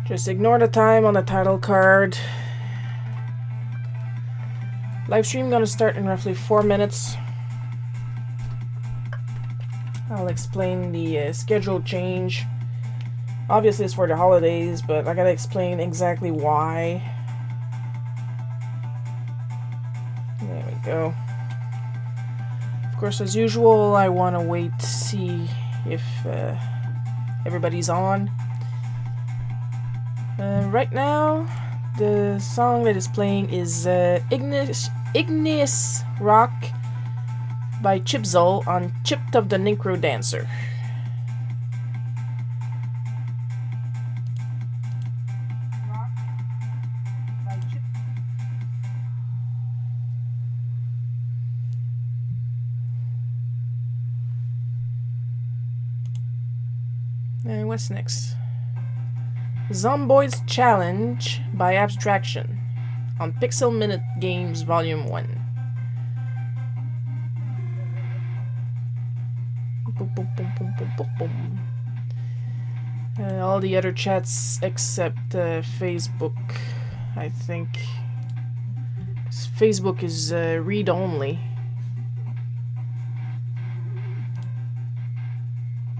Just ignore the time on the title card. Live stream gonna start in roughly 4 minutes. I'll explain the schedule change. Obviously it's for the holidays, but I gotta explain exactly why. There we go. Of course, as usual, I want to wait to see if everybody's on. Right now, the song that is playing is Igneous Rock by Chipzol on Chipped of the Necro Dancer. And what's next? Zomboid's Challenge by Abstraction on Pixel Minute Games Volume 1. Boom, boom, boom, boom, boom, boom, boom. All the other chats except Facebook, I think. Facebook is read-only.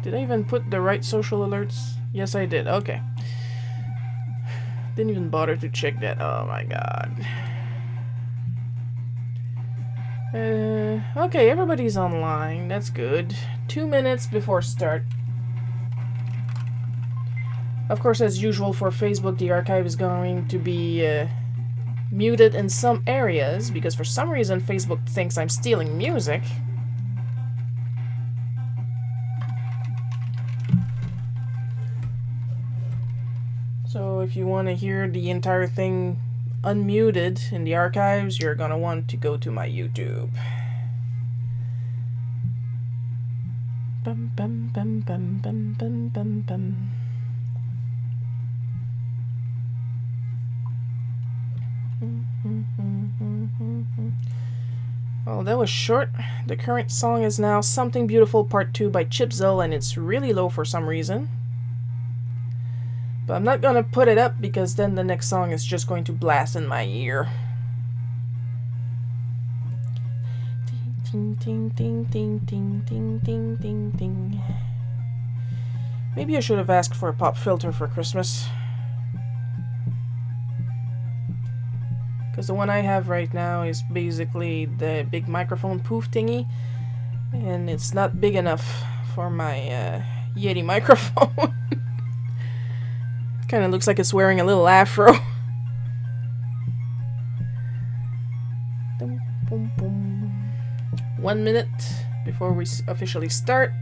Did I even put the right social alerts? Yes, I did. Okay. Didn't even bother to check that. Oh my god. Okay, everybody's online. That's good. 2 minutes before start. Of course, as usual for Facebook, the archive is going to be muted in some areas because for some reason Facebook thinks I'm stealing music. So if you want to hear the entire thing unmuted in the archives, you're gonna want to go to my YouTube. Bum, bum, bum, bum, bum, bum, bum, bum. Well, that was short. The current song is now Something Beautiful Part 2 by Chipzol, and it's really low for some reason. But I'm not gonna put it up because then the next song is just going to blast in my ear. Ding, ding, ding, ding, ding, ding, ding, ding, ding. Maybe I should have asked for a pop filter for Christmas. Because the one I have right now is basically the big microphone poof thingy. And it's not big enough for my Yeti microphone. Kind of looks like it's wearing a little afro. Boom, boom, boom. 1 minute before we officially start.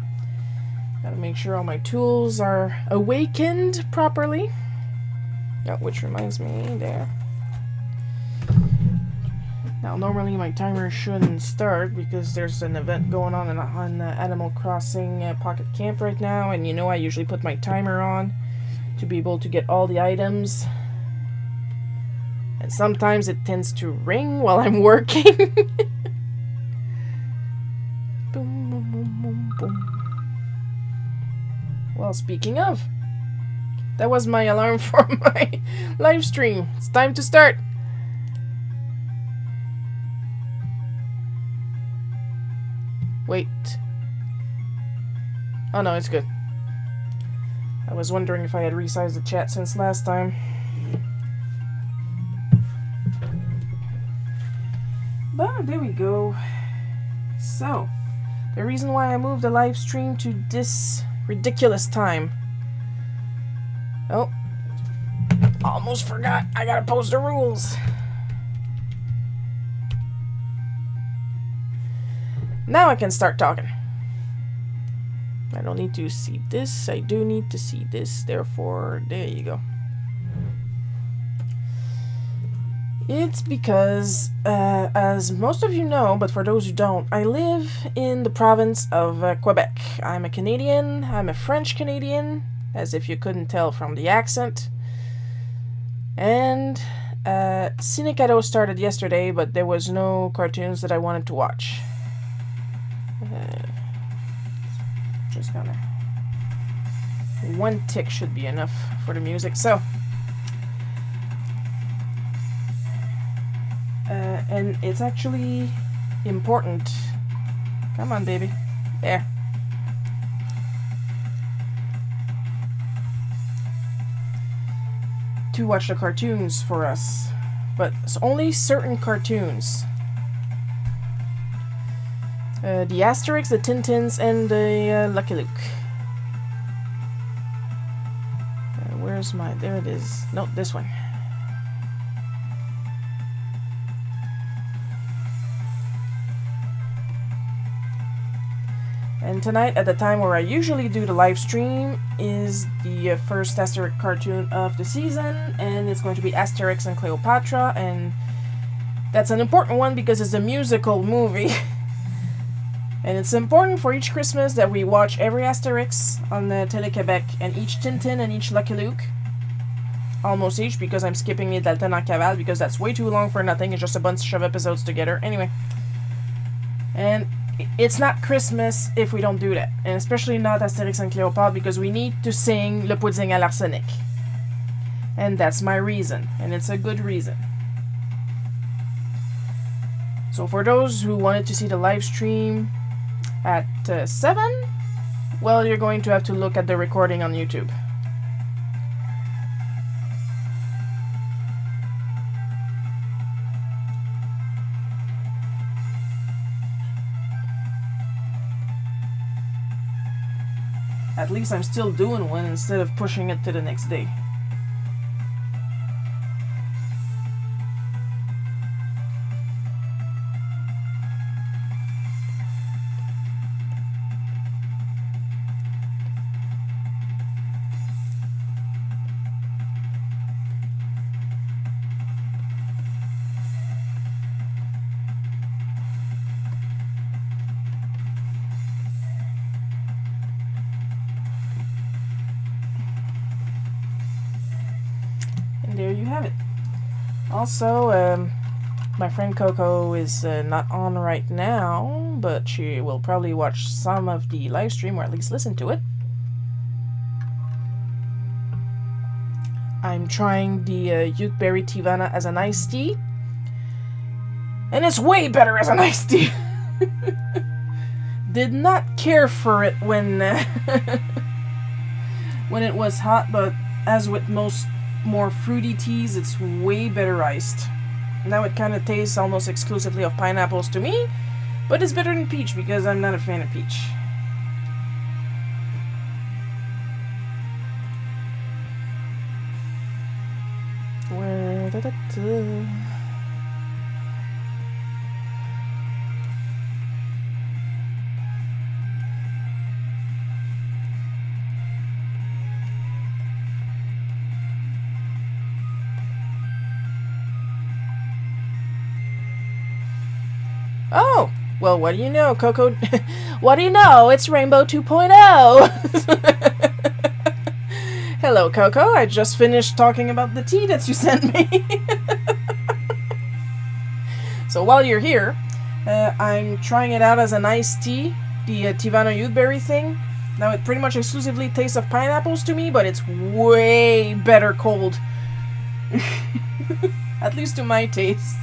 Gotta make sure all my tools are awakened properly. Oh, which reminds me, there. Now, normally my timer shouldn't start because there's an event going on Animal Crossing Pocket Camp right now, and you know I usually put my timer on to be able to get all the items. And sometimes it tends to ring while I'm working. Boom, boom, boom, boom, boom. Well, speaking of, that was my alarm for my live stream. It's time to start. Wait. Oh no, it's good. I was wondering if I had resized the chat since last time. But there we go. So, the reason why I moved the live stream to this ridiculous time. Oh, almost forgot. I gotta post the rules. Now I can start talking. I don't need to see this. I do need to see this. Therefore, there you go. It's because, as most of you know, but for those who don't, I live in the province of Quebec. I'm a Canadian. I'm a French Canadian, as if you couldn't tell from the accent. And Cinecado started yesterday, but there was no cartoons that I wanted to watch. Just gonna... one tick should be enough for the music. So, and it's actually important. Come on, baby. There. To watch the cartoons for us. But it's only certain cartoons. The Asterix, the Tintins, and the Lucky Luke. Where's my... There it is. No, this one. And tonight, at the time where I usually do the live stream, is the first Asterix cartoon of the season, and it's going to be Asterix and Cleopatra, and that's an important one because it's a musical movie. And it's important for each Christmas that we watch every Asterix on the Télé-Québec, and each Tintin and each Lucky Luke. Almost each, because I'm skipping Les Dalton en Cavale, because that's way too long for nothing, it's just a bunch of episodes together. Anyway. And it's not Christmas if we don't do that. And especially not Asterix and Cléopâtre, because we need to sing Le Pudding à l'arsenic. And that's my reason. And it's a good reason. So for those who wanted to see the live stream at 7, well, you're going to have to look at the recording on YouTube. At least I'm still doing one instead of pushing it to the next day. There you have it. Also, my friend Coco is not on right now, but she will probably watch some of the live stream, or at least listen to it. I'm trying the Youthberry Tivana as an iced tea, and it's way better as an iced tea. Did not care for it when when it was hot, but as with most more fruity teas, it's way better iced. Now it kind of tastes almost exclusively of pineapples to me, but it's better than peach because I'm not a fan of peach. Where da, da, da. Oh, well, what do you know, Coco? What do you know? It's Rainbow 2.0. Hello, Coco. I just finished talking about the tea that you sent me. So while you're here, I'm trying it out as an iced tea, the Tivana Youthberry thing. Now, it pretty much exclusively tastes of pineapples to me, but it's way better cold. At least to my taste.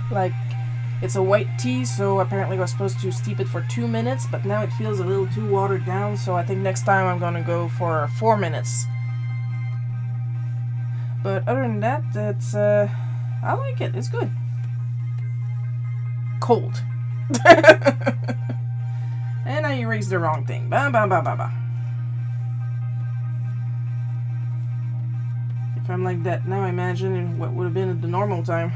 Like, it's a white tea, so apparently we're supposed to steep it for 2 minutes, but now it feels a little too watered down, so I think next time I'm gonna go for 4 minutes. But other than that, it's, I like it. It's good. Cold. And I erased the wrong thing. Ba ba ba ba ba. If I'm like that now, imagine what would have been at the normal time.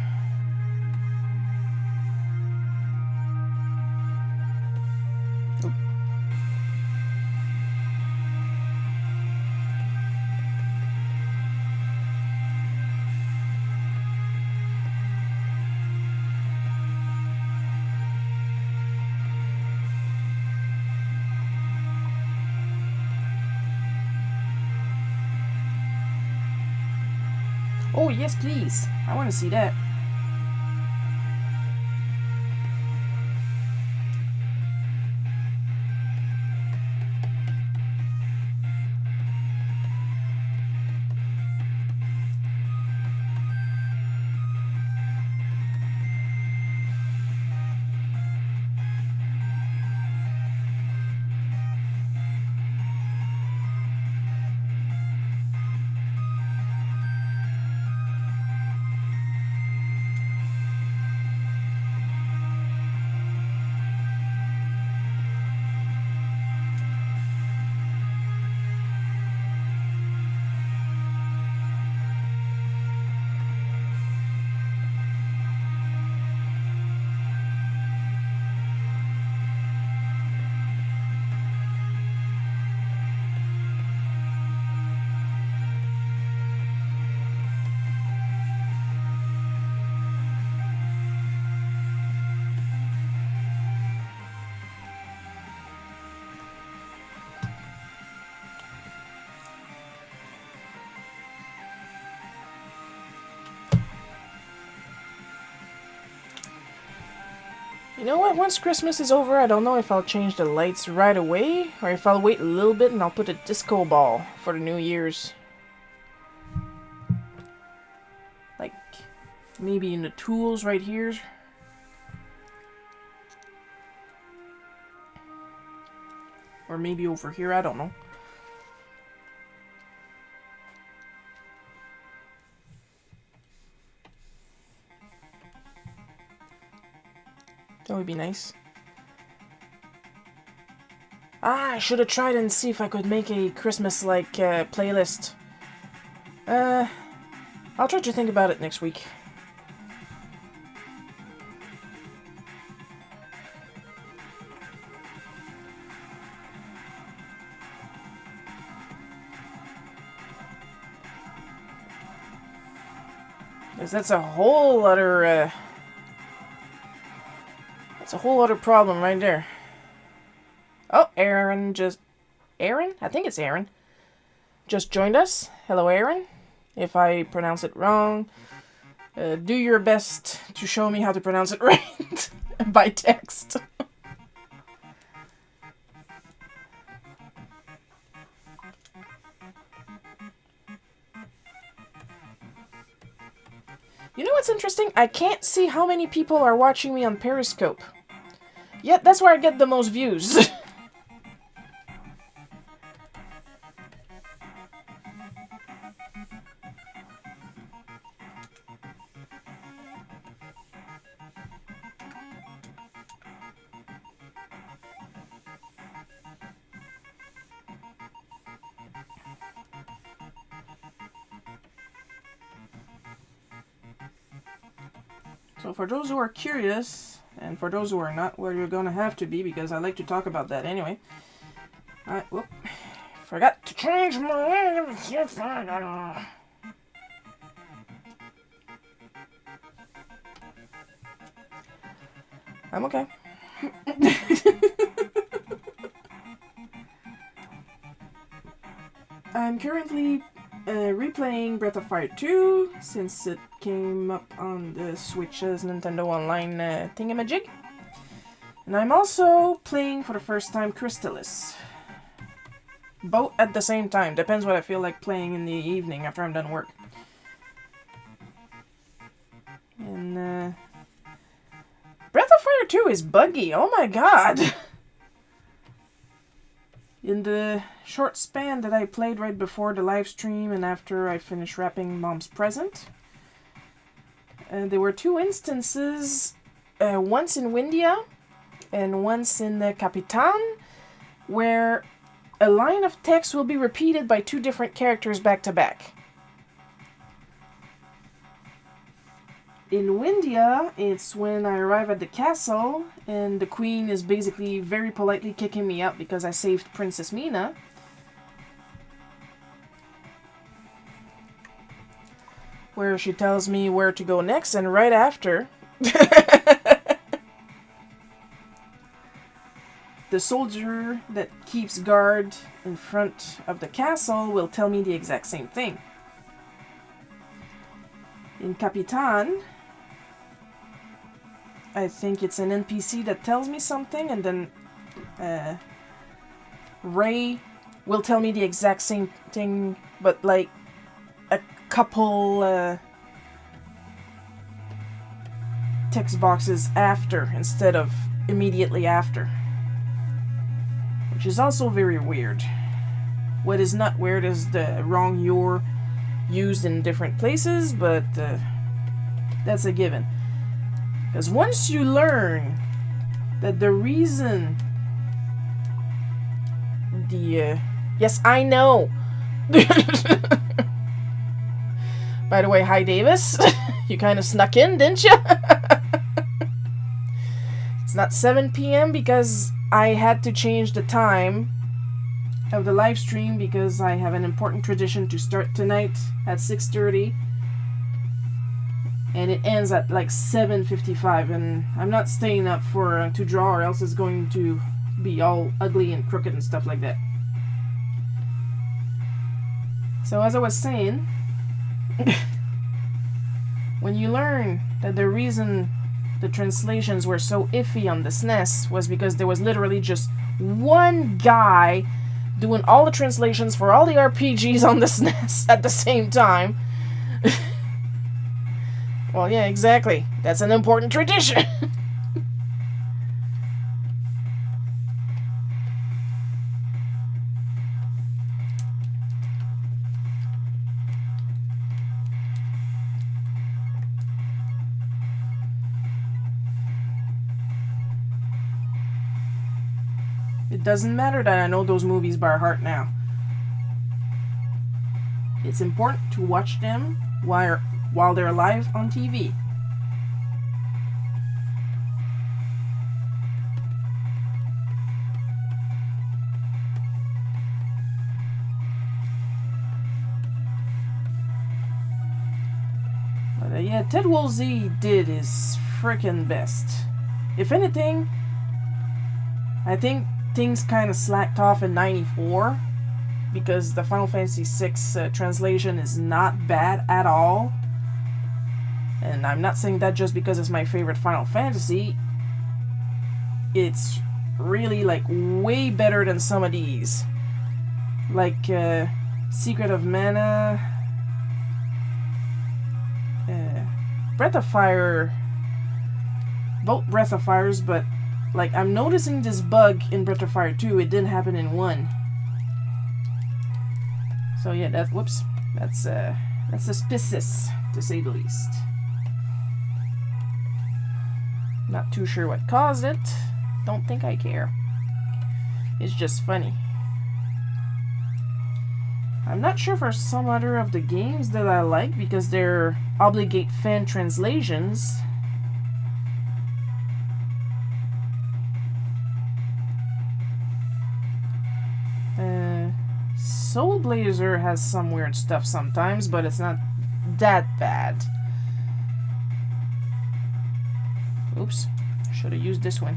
Oh, yes, please. I want to see that. You know what? Once Christmas is over, I don't know if I'll change the lights right away or if I'll wait a little bit and I'll put a disco ball for the New Year's. Like, maybe in the tools right here. Or maybe over here, I don't know. That would be nice. Ah, I should have tried and see if I could make a Christmas-like playlist. I'll try to think about it next week. Because that's a whole other, that's a whole other problem right there. Oh, Aaron? I think it's Aaron. Just joined us. Hello, Aaron. If I pronounce it wrong, do your best to show me how to pronounce it right by text. You know what's interesting? I can't see how many people are watching me on Periscope. Yet that's where I get the most views. So for those who are curious, and for those who are not, well, you're gonna have to be because I like to talk about that anyway. Whoop. Forgot to change my... I'm okay. I'm currently replaying Breath of Fire 2 since it came up on the Switch's Nintendo Online thingamajig. And I'm also playing for the first time Crystalis. Both at the same time. Depends what I feel like playing in the evening after I'm done work. And Breath of Fire 2 is buggy. Oh my god! In the short span that I played right before the live stream and after I finished wrapping Mom's present, there were two instances. Once in Windia, and once in the Capitan, where a line of text will be repeated by two different characters back to back. In Windia, it's when I arrive at the castle and the queen is basically very politely kicking me out because I saved Princess Mina. Where she tells me where to go next, and right after, the soldier that keeps guard in front of the castle will tell me the exact same thing. In Capitan, I think it's an NPC that tells me something, and then Ray will tell me the exact same thing, but like a couple text boxes after instead of immediately after. Which is also very weird. What is not weird is the wrong "you're" used in different places, but that's a given. Because once you learn that the reason yes, I know. By the way, hi Davis. You kind of snuck in, didn't you? It's not 7 p.m. because I had to change the time of the live stream because I have an important tradition to start tonight at 6:30. And it ends at like 7:55, and I'm not staying up for to draw, or else it's going to be all ugly and crooked and stuff like that. So as I was saying, when you learn that the reason the translations were so iffy on the SNES was because there was literally just one guy doing all the translations for all the RPGs on the SNES at the same time. Well, yeah, exactly. That's an important tradition. It doesn't matter that I know those movies by heart now. It's important to watch them while they're live on TV. But yeah, Ted Woolsey did his frickin' best. If anything, I think things kind of slacked off in 94 because the Final Fantasy VI translation is not bad at all. And I'm not saying that just because it's my favorite Final Fantasy. It's really like way better than some of these. Like Secret of Mana, Breath of Fire, both Breath of Fires, but like I'm noticing this bug in Breath of Fire 2, it didn't happen in 1. So yeah, that's suspicious to say the least. Not too sure what caused it. Don't think I care. It's just funny. I'm not sure for some other of the games that I like because they're obligate fan translations. Soul Blazer has some weird stuff sometimes, but it's not that bad. Oops, should have used this one.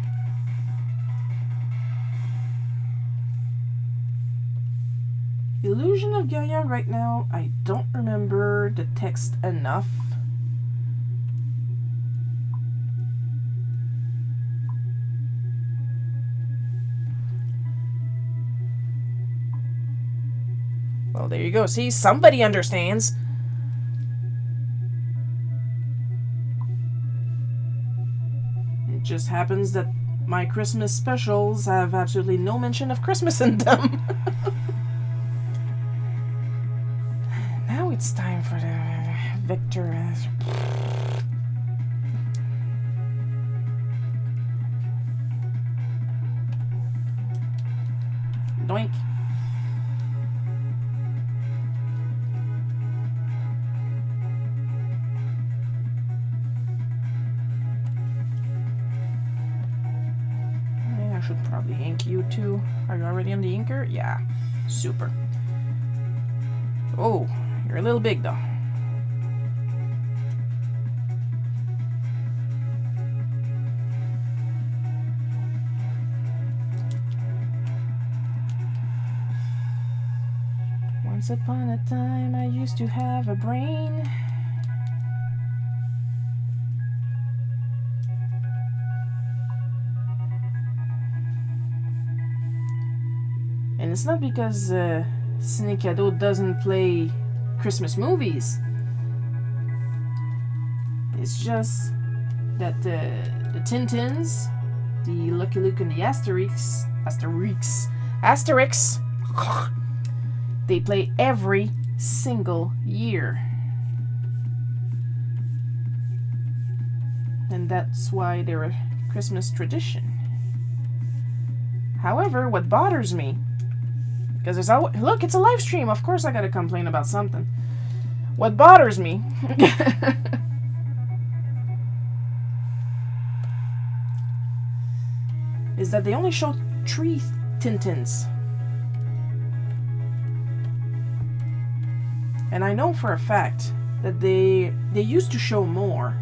Illusion of Gaia right now, I don't remember the text enough. Well, there you go. See, somebody understands. It just happens that my Christmas specials have absolutely no mention of Christmas in them. Now it's time for the Victor. Doink. I should probably ink you too. Are you already on the inker? Yeah. Super. Oh, you're a little big though. Once upon a time, I used to have a brain. And it's not because Ciné Cadeau doesn't play Christmas movies. It's just that the Tintins, the Lucky Luke and the Asterix, they play every single year. And that's why they're a Christmas tradition. However, what bothers me, because there's always, look, it's a live stream, of course I gotta complain about something. What bothers me is that they only show 3 Tintins. And I know for a fact that they used to show more.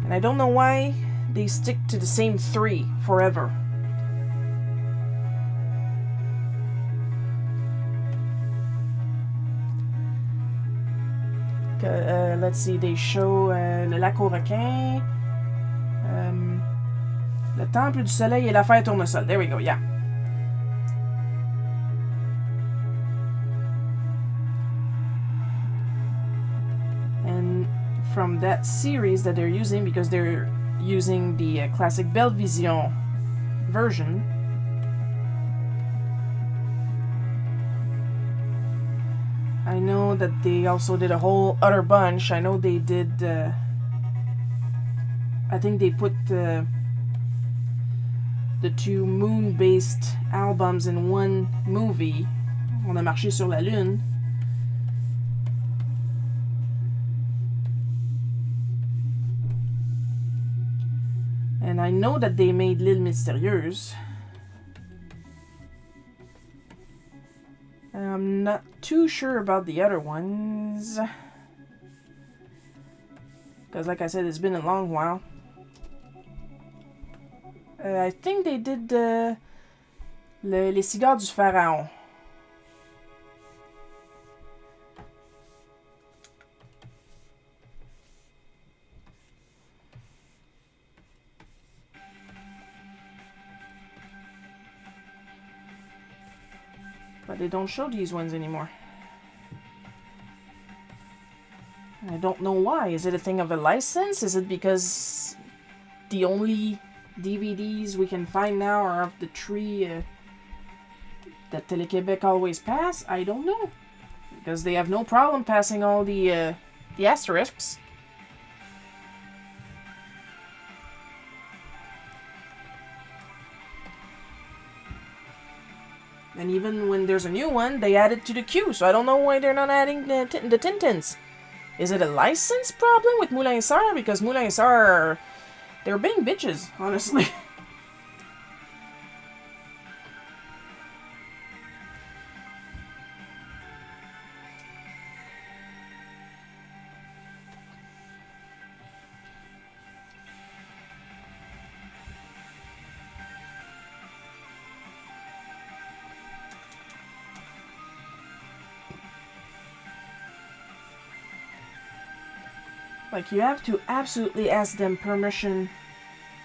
And I don't know why they stick to the same 3 forever. Let's see, they show le lac aux requins, le temple du soleil et l'affaire tournesol. There we go, yeah. And from that series that they're using, because they're using the classic Bellevision version, I know that they also did a whole other bunch. I know they did, I think they put the 2 moon-based albums in one movie. On a marché sur la lune. And I know that they made L'Île Mystérieuse. I'm not too sure about the other ones. Because like I said, it's been a long while. I think they did Les Cigares du Pharaon. But they don't show these ones anymore. I don't know why. Is it a thing of a license? Is it because the only DVDs we can find now are of the 3 that Télé-Québec always pass? I don't know. Because they have no problem passing all the asterisks. And even when there's a new one, they add it to the queue. So I don't know why they're not adding the Tintins. Is it a license problem with Moulin & Sar? Because Moulin & Sar, they're being bitches, honestly. Like, you have to absolutely ask them permission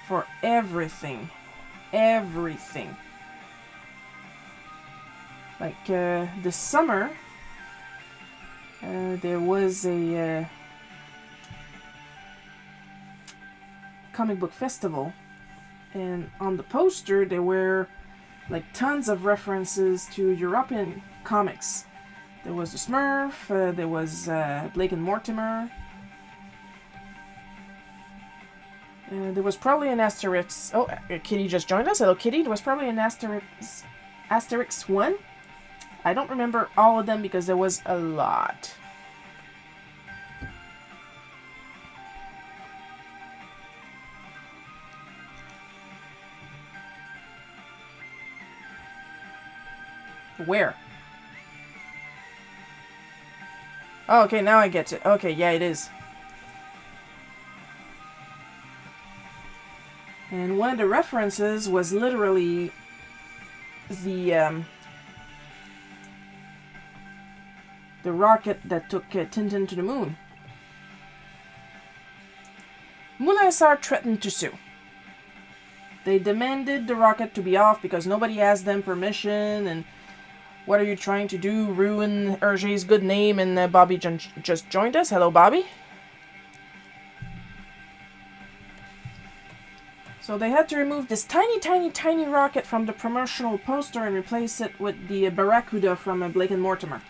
for everything. Everything. Like, this summer, there was a comic book festival. And on the poster, there were, like, tons of references to European comics. There was the Smurf, there was Blake and Mortimer. There was probably an Asterix. Oh, Kitty just joined us. Hello, Kitty. There was probably an Asterix Asterix 1. I don't remember all of them because there was a lot. Where? Oh, okay, now I get it. Okay, yeah, it is. And one of the references was literally the rocket that took Tintin to the moon. Moulin Sarr threatened to sue. They demanded the rocket to be off because nobody asked them permission, and what are you trying to do? Ruin Hergé's good name? And Bobby just joined us. Hello, Bobby. So they had to remove this tiny, tiny, tiny rocket from the promotional poster and replace it with the Barracuda from Blake and Mortimer.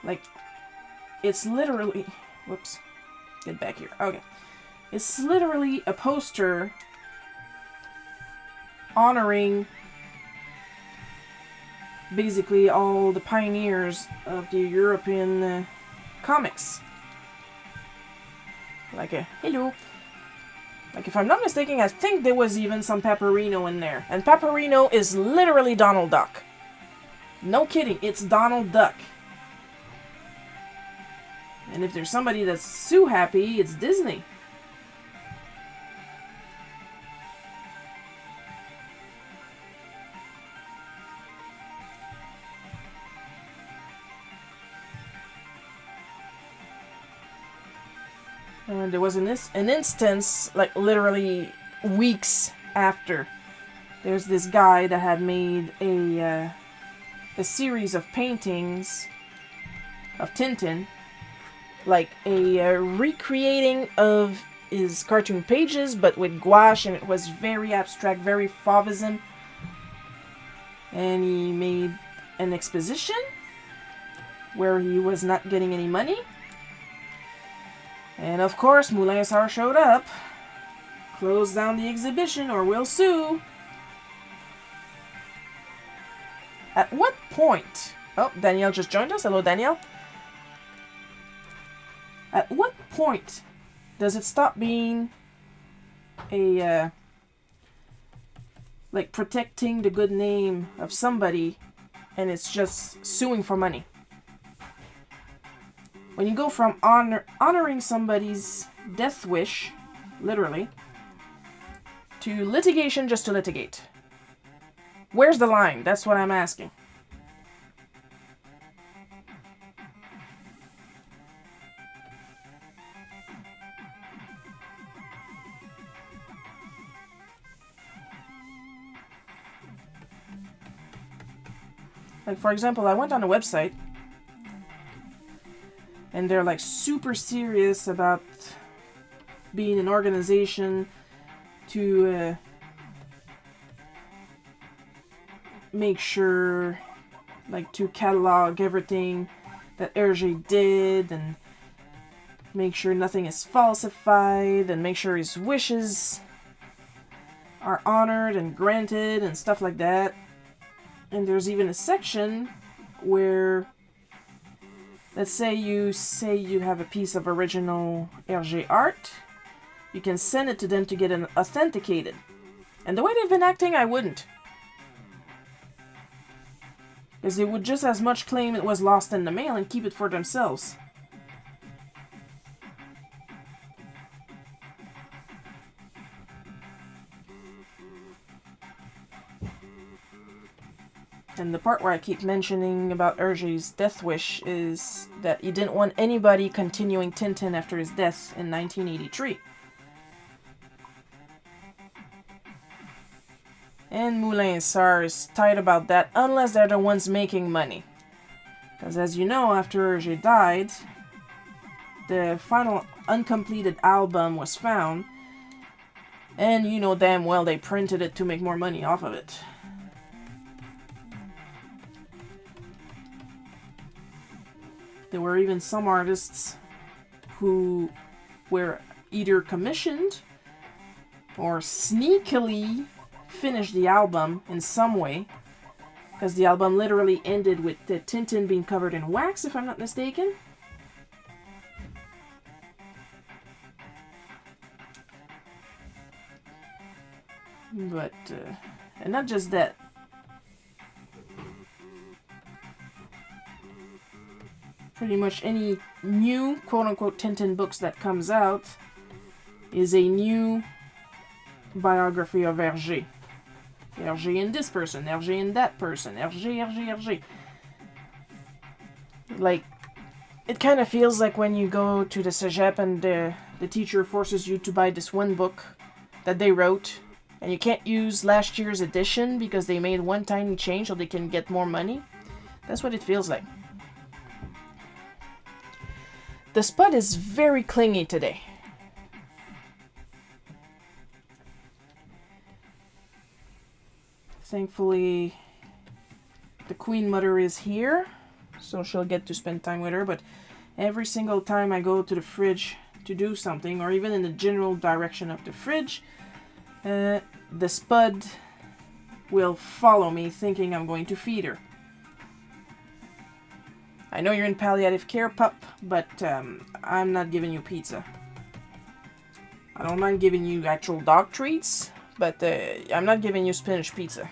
Like, it's literally... Whoops. Get back here. Okay. It's literally a poster honoring basically all the pioneers of the European comics. Like a hello. Like, if I'm not mistaken, I think there was even some Paperino in there. And Paperino is literally Donald Duck. No kidding, it's Donald Duck. And if there's somebody that's so happy, it's Disney. And there was an instance, like literally weeks after, there's this guy that had made a series of paintings of Tintin, like a recreating of his cartoon pages, but with gouache, and it was very abstract, very Fauvism. And he made an exposition where he was not getting any money. And of course, Moulin Sarr showed up, closed down the exhibition or we'll sue. At what point... Oh, Danielle just joined us. Hello, Danielle. At what point does it stop being a, like, protecting the good name of somebody and it's just suing for money? When you go from honoring somebody's death wish, literally, to litigation just to litigate. Where's the line? That's what I'm asking. Like, for example, I went on a website and they're like super serious about being an organization to make sure, like, to catalog everything that Hergé did and make sure nothing is falsified and make sure his wishes are honored and granted and stuff like that. And there's even a section where, let's say you have a piece of original Hergé art, you can send it to them to get it authenticated. And the way they've been acting, I wouldn't. Because they would just as much claim it was lost in the mail and keep it for themselves. And the part where I keep mentioning about Hergé's death wish is that he didn't want anybody continuing Tintin after his death in 1983. And Moulin Sarr is tight about that unless they're the ones making money. Because as you know, after Hergé died, the final uncompleted album was found. And you know damn well they printed it to make more money off of it. There were even some artists who were either commissioned or sneakily finish the album in some way, because the album literally ended with the Tintin being covered in wax, if I'm not mistaken. But, and not just that. Pretty much any new quote-unquote Tintin books that comes out is a new biography of Hergé. Hergé in this person, Hergé in that person, Hergé. Like, it kind of feels like when you go to the cégep and the teacher forces you to buy this one book that they wrote, and you can't use last year's edition because they made one tiny change so they can get more money. That's what it feels like. The spud is very clingy today. Thankfully, the Queen Mother is here, so she'll get to spend time with her, but every single time I go to the fridge to do something, or even in the general direction of the fridge, the spud will follow me thinking I'm going to feed her. I know you're in palliative care, pup, but I'm not giving you pizza. I don't mind giving you actual dog treats, but I'm not giving you spinach pizza.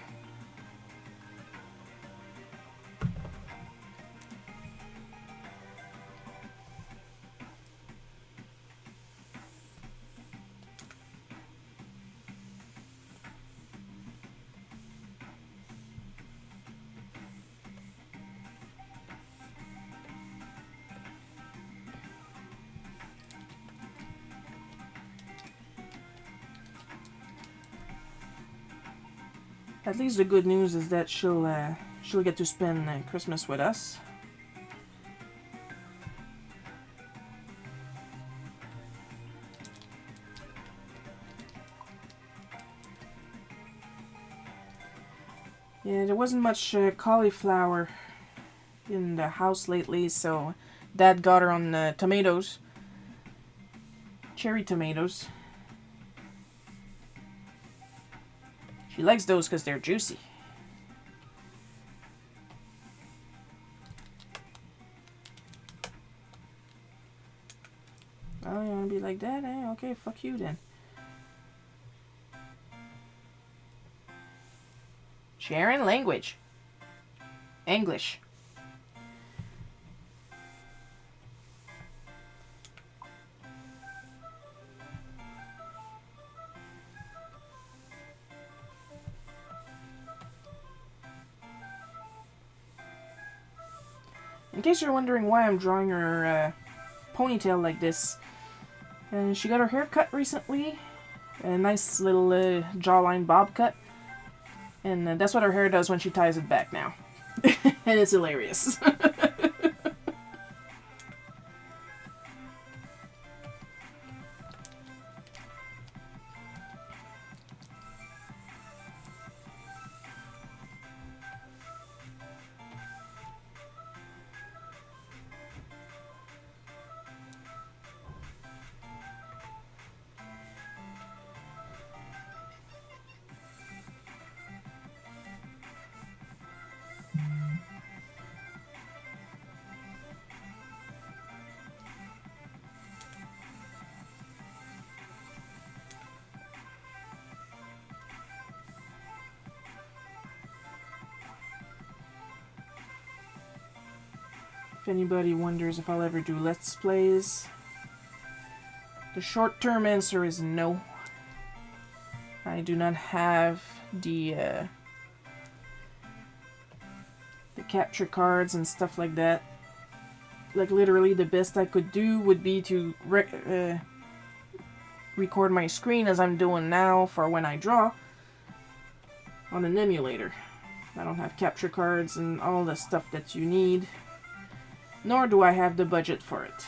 At least the good news is that she'll get to spend Christmas with us. Yeah, there wasn't much cauliflower in the house lately, so Dad got her on tomatoes. Cherry tomatoes. She likes those because they're juicy. Oh, you want to be like that? Eh? Okay, fuck you then. Sharing language. English. In case you're wondering why I'm drawing her ponytail like this, she got her hair cut recently, a nice little jawline bob cut, and that's what her hair does when she ties it back now. And it's hilarious. If anybody wonders if I'll ever do Let's Plays, the short-term answer is no. I do not have the capture cards and stuff like that. Like, literally, the best I could do would be to record my screen as I'm doing now for when I draw on an emulator. I don't have capture cards and all the stuff that you need, nor do I have the budget for it.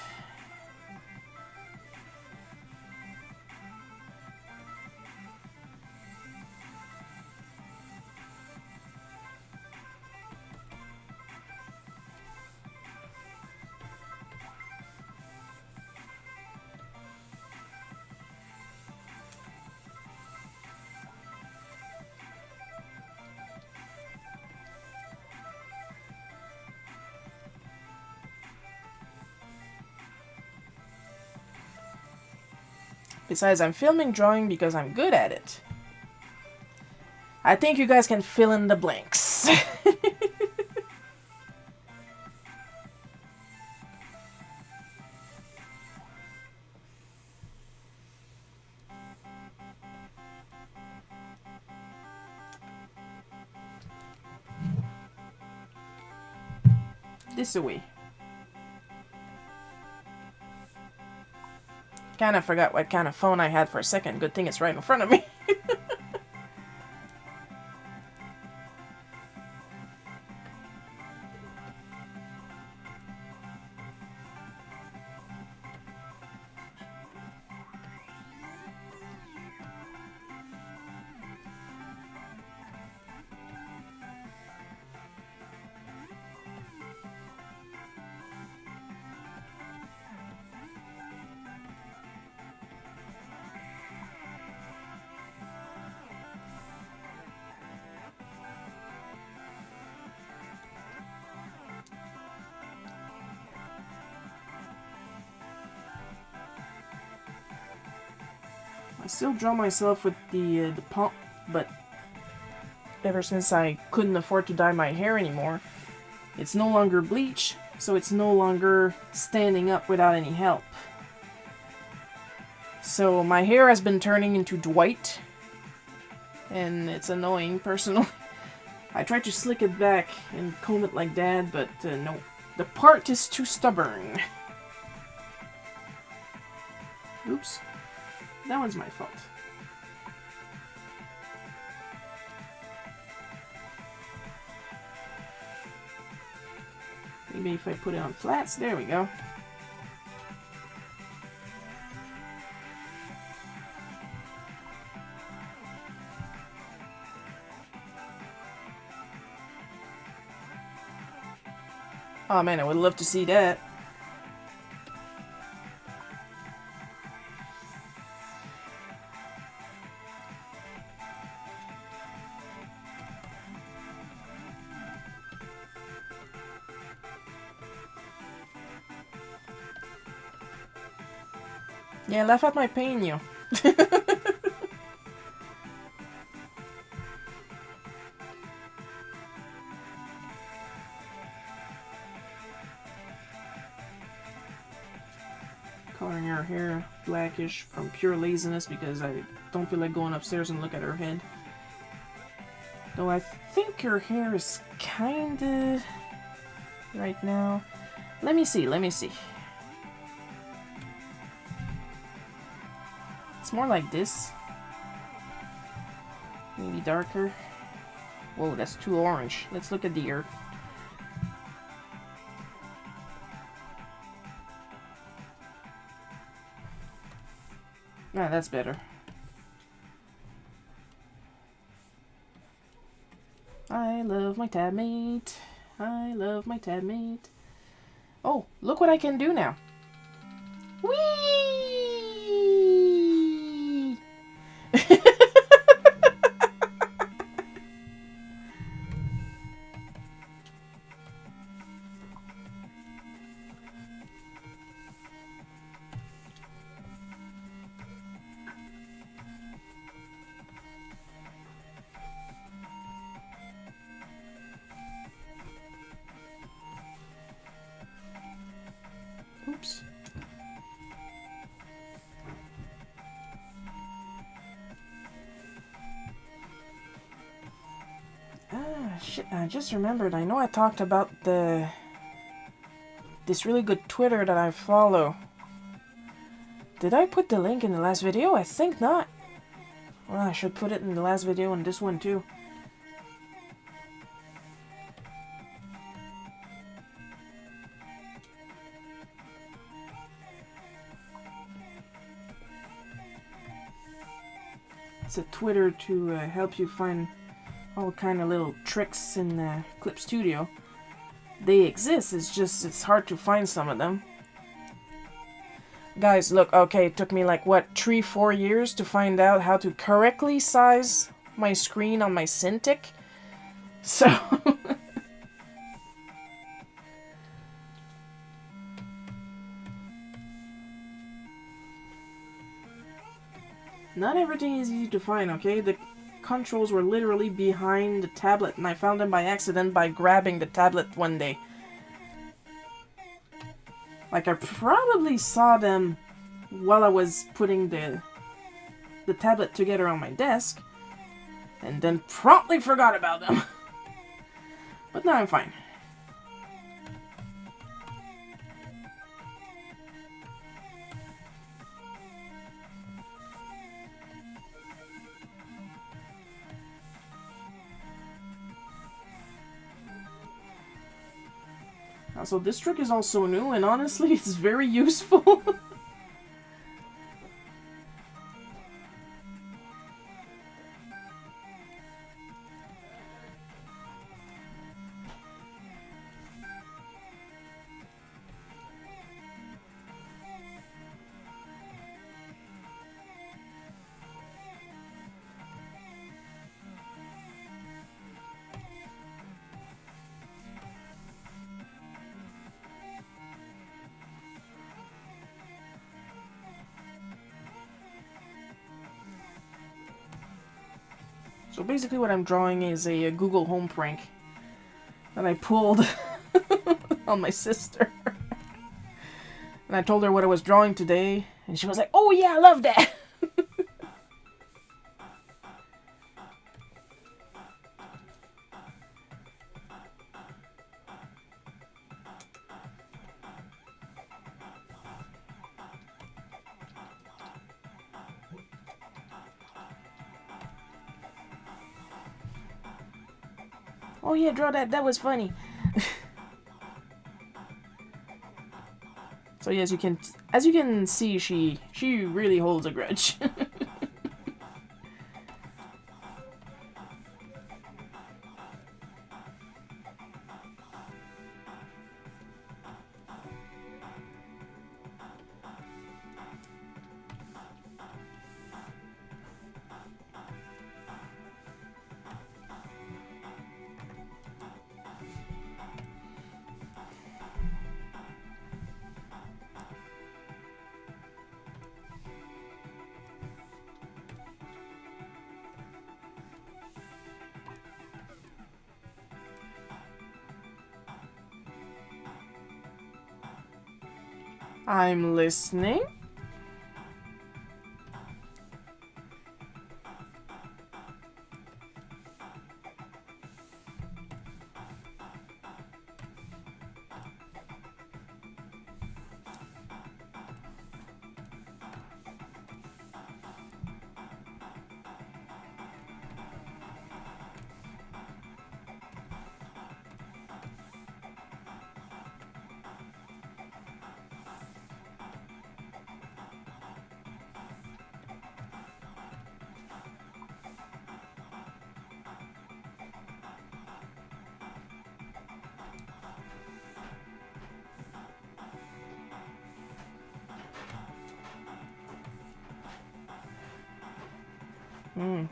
Besides, I'm filming drawing because I'm good at it. I think you guys can fill in the blanks. This away. Kinda forgot what kind of phone I had for a second. Good thing it's right in front of me. I still draw myself with the pump, but ever since I couldn't afford to dye my hair anymore, it's no longer bleach, so it's no longer standing up without any help. So my hair has been turning into Dwight, and it's annoying, personally. I tried to slick it back and comb it like that, but no. The part is too stubborn. Oops. That one's my fault. Maybe if I put it on flats, there we go. Oh man, I would love to see that. Yeah, laugh at my pain, you. Coloring her hair blackish from pure laziness because I don't feel like going upstairs and look at her head. Though I think her hair is kinda right now. Let me see, let me see. It's more like this. Maybe darker. Whoa, that's too orange. Let's look at the earth. Ah, that's better. I love my tab mate. I love my tab mate. Oh, look what I can do now. Whee! Oops. Ah, shit, I just remembered. I know I talked about this really good Twitter that I follow. Did I put the link in the last video? I think not. Well, I should put it in the last video and this one too. It's a Twitter to help you find all kind of little tricks in Clip Studio. They exist, it's just it's hard to find some of them. Guys, look, okay, it took me like, what, 3-4 years to find out how to correctly size my screen on my Cintiq. So... Not everything is easy to find, okay? The controls were literally behind the tablet, and I found them by accident by grabbing the tablet one day. Like, I probably saw them while I was putting the tablet together on my desk, and then promptly forgot about them. But now I'm fine. So this trick is also new, and honestly, it's very useful. So basically what I'm drawing is a Google Home prank that I pulled on my sister. And I told her what I was drawing today, and she was like, "Oh yeah, I love that!" "Oh yeah, draw that, that was funny." So yeah, as you can see, she really holds a grudge. I'm listening. Hmm.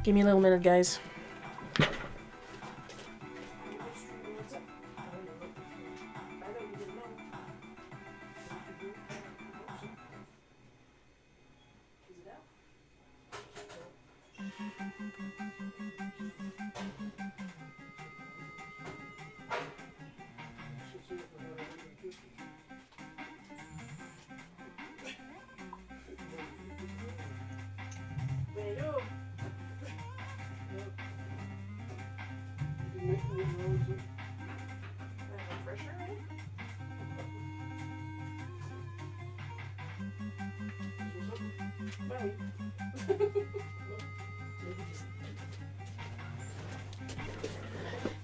Give me a little minute, guys.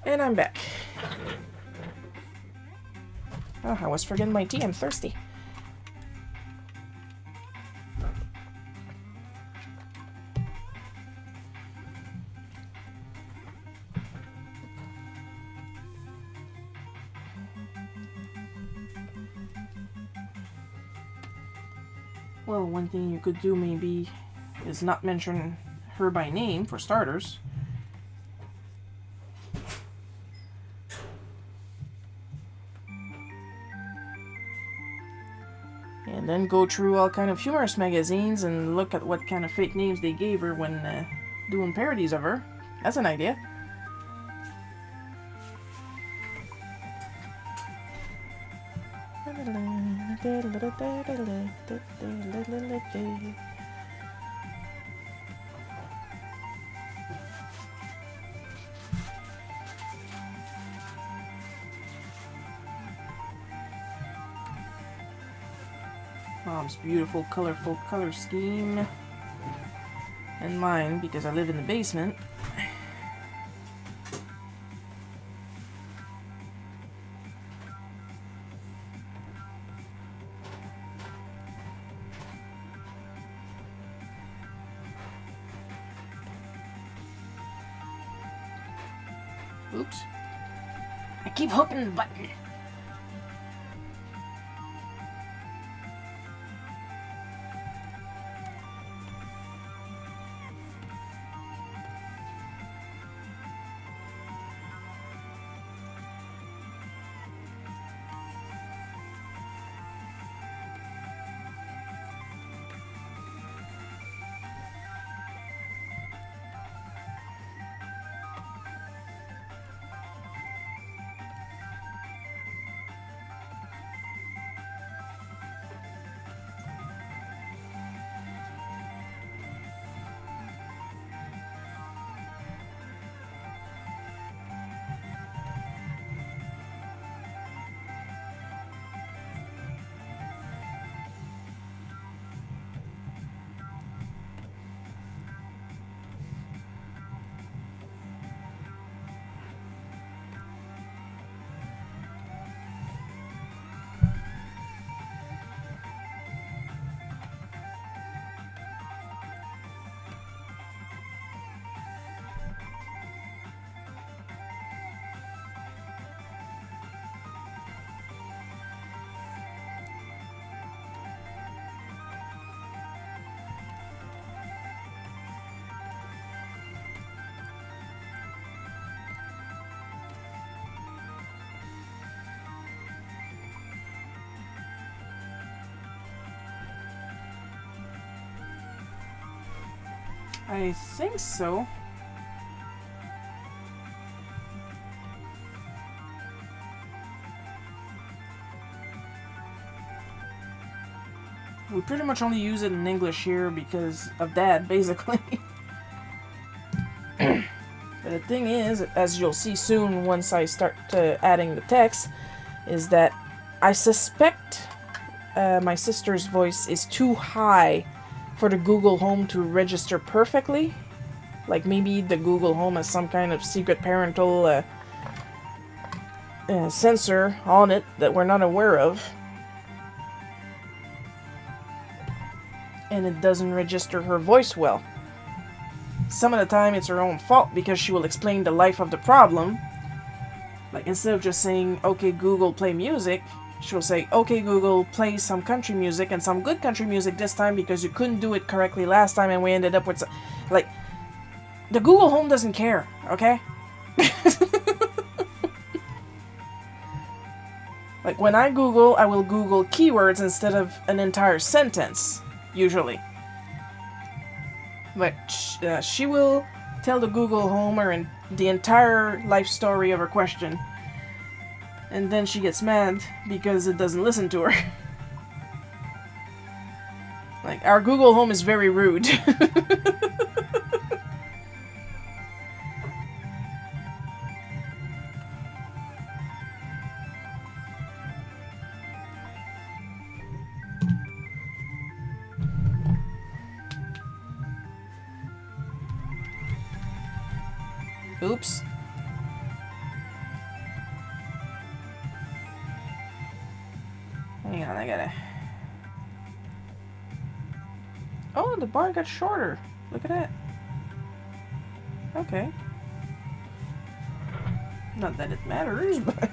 And I'm back. Oh, I was forgetting my tea. I'm thirsty. Well, one thing you could do maybe is not mention her by name, for starters. And then go through all kind of humorous magazines and look at what kind of fake names they gave her when doing parodies of her. That's an idea. Mom's beautiful, colorful color scheme. And mine, because I live in the basement. Oops. I keep hooking the button. I think so. We pretty much only use it in English here because of Dad, basically. But the thing is, as you'll see soon once I start adding the text, is that I suspect my sister's voice is too high for the Google Home to register perfectly. Like maybe the Google Home has some kind of secret parental sensor on it that we're not aware of. And it doesn't register her voice well. Some of the time it's her own fault because she will explain the life of the problem. Like instead of just saying, okay Google, play music, she'll say, okay Google, play some country music, and some good country music this time because you couldn't do it correctly last time and we ended up with like, the Google Home doesn't care, okay? Like when I Google, I will Google keywords instead of an entire sentence, usually. But she will tell the Google Home and the entire life story of her question. And then she gets mad because it doesn't listen to her. Like, our Google Home is very rude. Oops. Hang on, I gotta... Oh, the bar got shorter. Look at that. Okay. Not that it matters, but...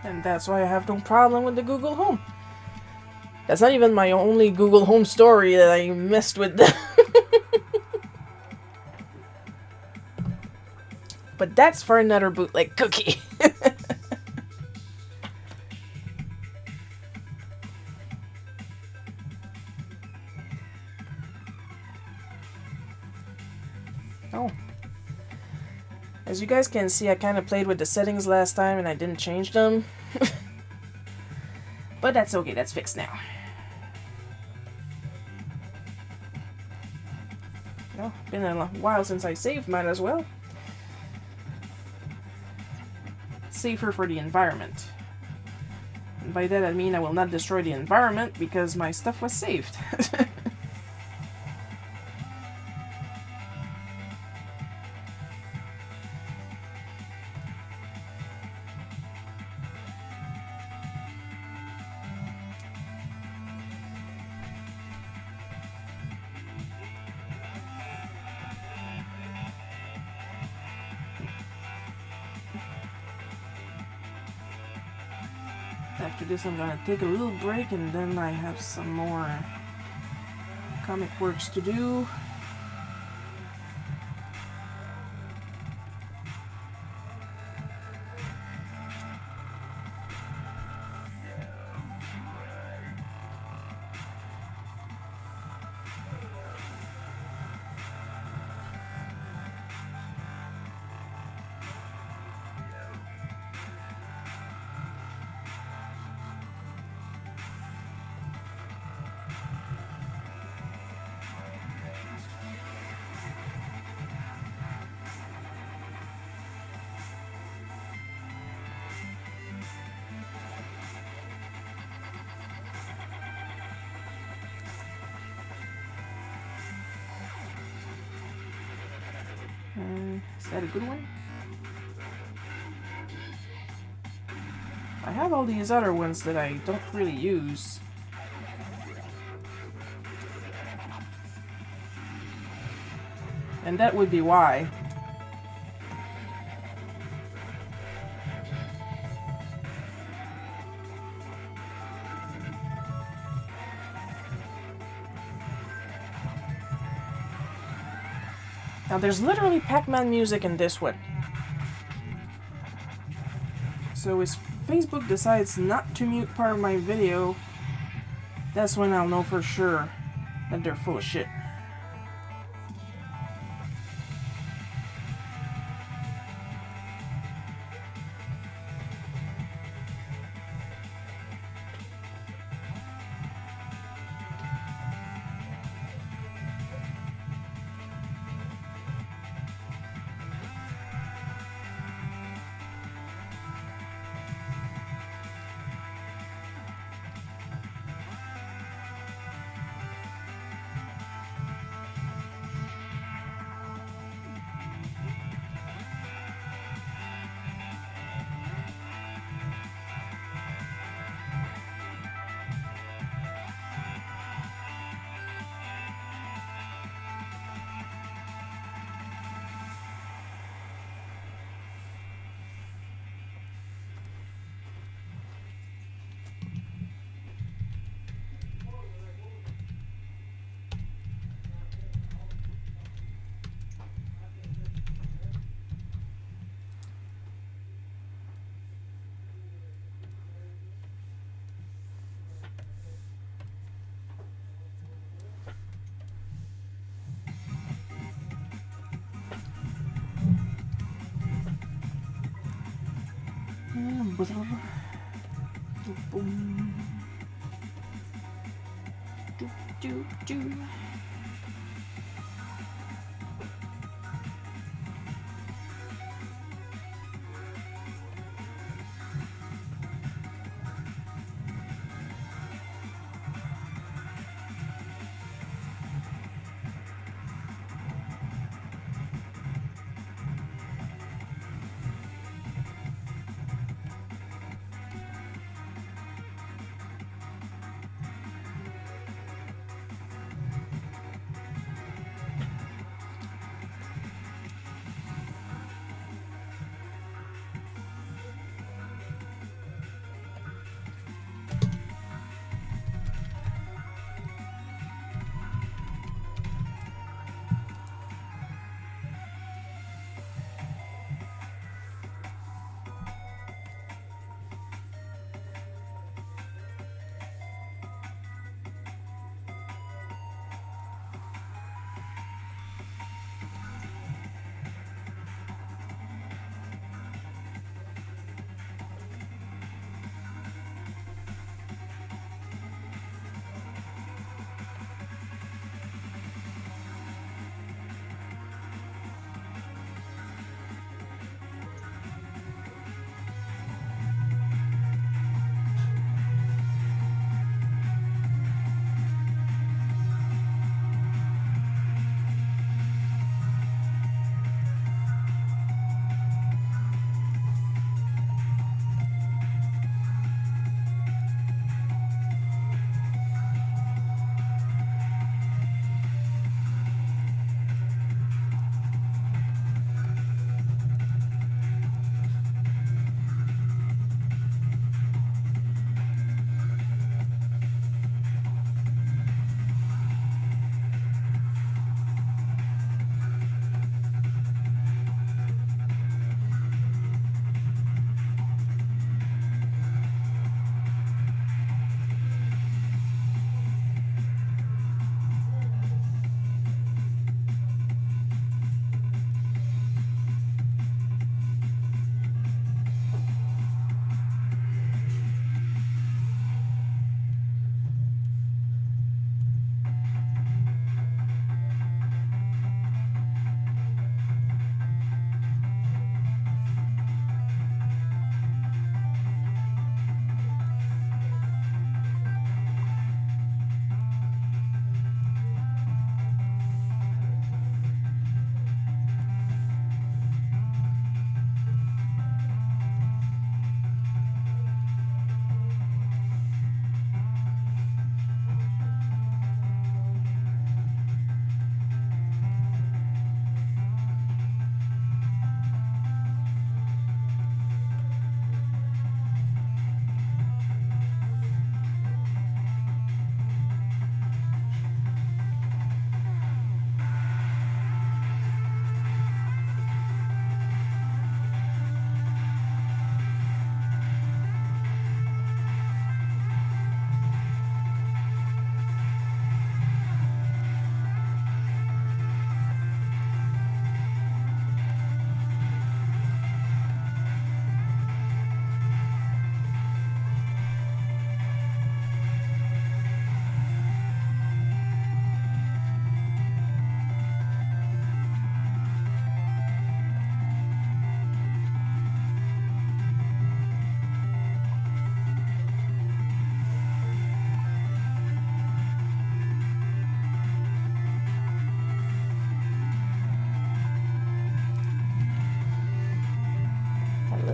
And that's why I have no problem with the Google Home. That's not even my only Google Home story that I messed with. But that's for another bootleg cookie. Oh. As you guys can see, I kind of played with the settings last time and I didn't change them. But that's okay, that's fixed now. Oh, been a while since I saved, might as well. Safer for the environment. And by that I mean I will not destroy the environment because my stuff was saved. After this I'm gonna take a little break and then I have some more comic works to do. Is that a good one? I have all these other ones that I don't really use. And that would be why. Now there's literally Pac-Man music in this one. So if Facebook decides not to mute part of my video, that's when I'll know for sure that they're full of shit.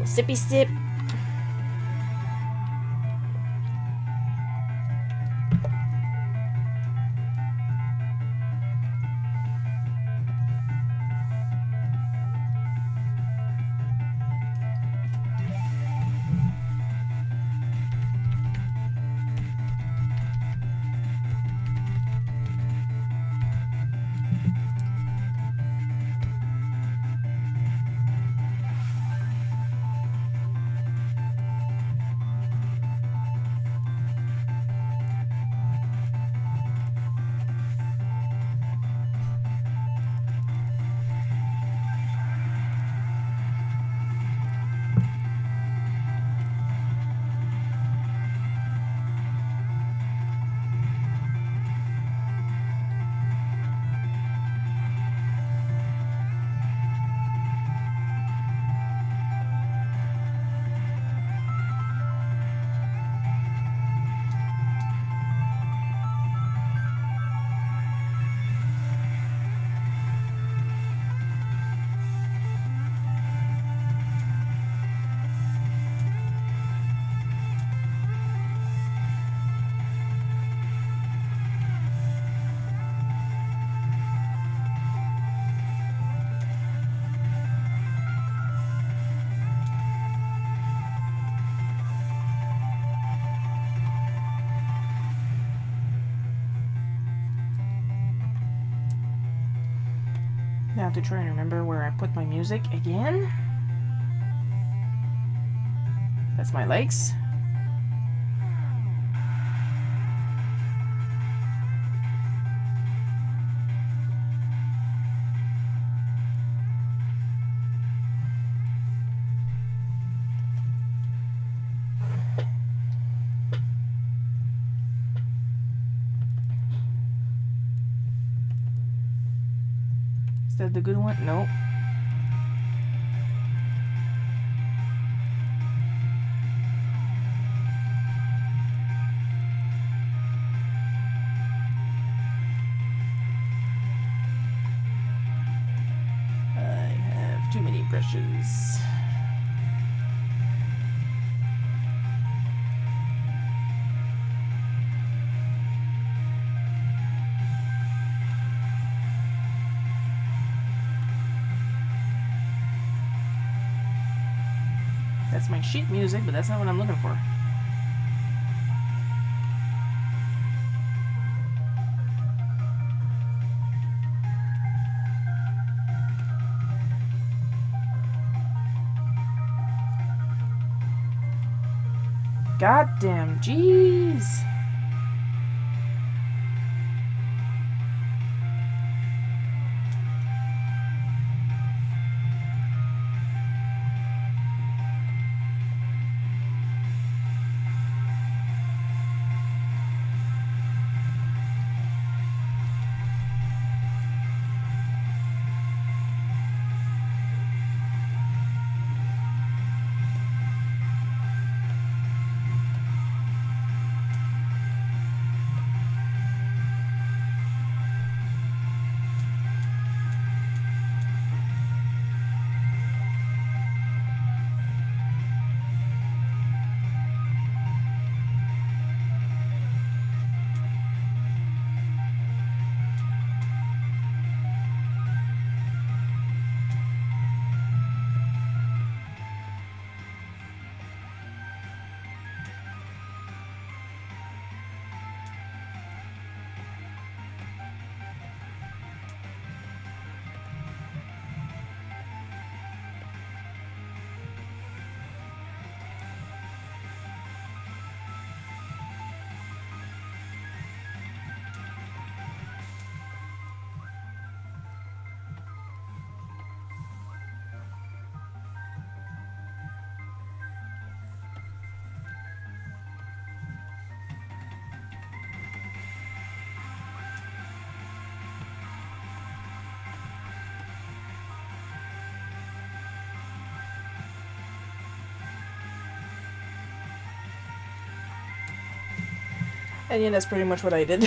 Little sippy sip. Now to try and remember where I put my music again. That's my legs. Is that the good one? Nope. I have too many brushes. That's my sheet music, but that's not what I'm looking for. Goddamn, jeez. And yeah, that's pretty much what I did.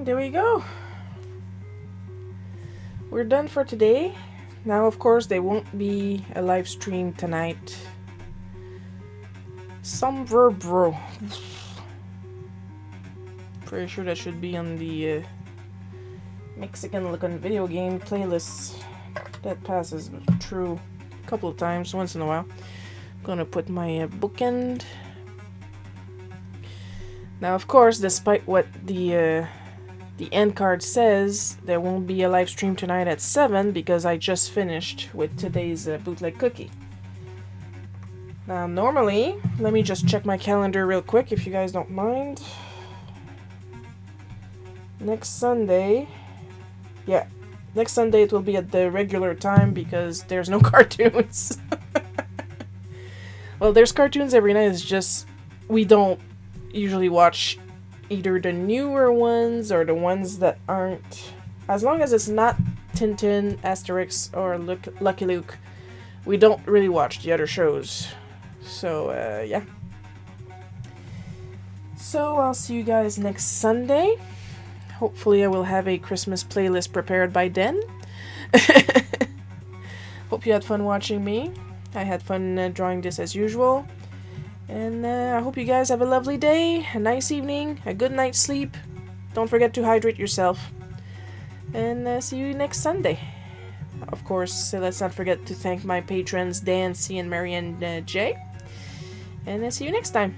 there we go. We're done for today. Now, of course, there won't be a live stream tonight. Some verb bro. Pretty sure that should be on the Mexican looking video game playlist that passes through a couple of times, once in a while. I'm gonna put my bookend. Now, of course, despite what the end card says, there won't be a live stream tonight at 7 because I just finished with today's bootleg cookie. Now, normally, let me just check my calendar real quick if you guys don't mind. Next Sunday, yeah, next Sunday it will be at the regular time because there's no cartoons. Well, there's cartoons every night, it's just we don't usually watch either the newer ones or the ones that aren't. As long as it's not Tintin, Asterix, or Lucky Luke, we don't really watch the other shows. So, yeah. So, I'll see you guys next Sunday. Hopefully I will have a Christmas playlist prepared by then. Hope you had fun watching me. I had fun drawing this as usual. And I hope you guys have a lovely day, a nice evening, a good night's sleep. Don't forget to hydrate yourself. And see you next Sunday. Of course, let's not forget to thank my patrons Dan, C, and Mary, and Jay. And see you next time.